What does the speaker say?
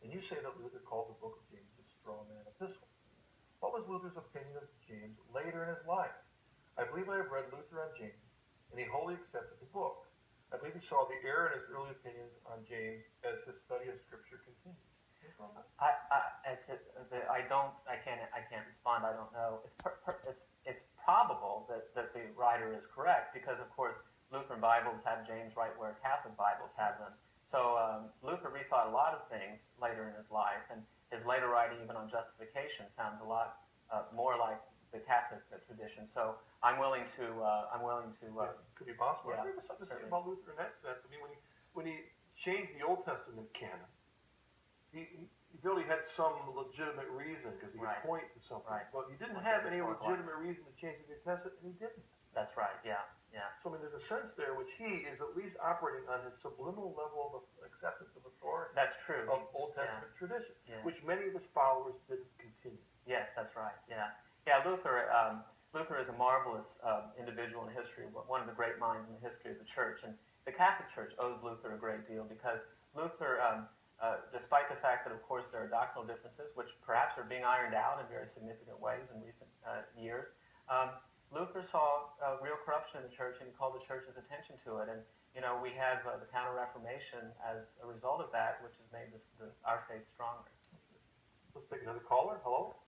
And you say that Luther called the book of James a straw man epistle. What was Luther's opinion of James later in his life? I believe I have read Luther on James, and he wholly accepted the book. I believe he saw the error in his early opinions on James as his study of Scripture continued. I can't respond. I don't know. It's probable that the writer is correct because, of course, Lutheran Bibles have James right where Catholic Bibles have them. So Luther rethought a lot of things later in his life, and his later writing, even on justification, sounds a lot more like the Catholic tradition. So I'm willing to. Could be possible. Yeah, I think there's something to say about Luther in that sense. I mean, when he changed the Old Testament canon, he really had some legitimate reason because he could point to something. Right. But he didn't have any legitimate reason to change the New Testament, and he didn't. That's right. Yeah. So I mean, there's a sense there which he is at least operating on his subliminal level of acceptance of authority. That's true. Of Old Testament tradition, which many of his followers didn't continue. Yes, that's right. Yeah. Luther is a marvelous individual in history, one of the great minds in the history of the church, and the Catholic Church owes Luther a great deal because Luther, despite the fact that, of course, there are doctrinal differences, which perhaps are being ironed out in very significant ways in recent years, Luther saw real corruption in the church, and he called the church's attention to it. And we have the Counter-Reformation as a result of that, which has made our faith stronger. Let's take another caller. Hello.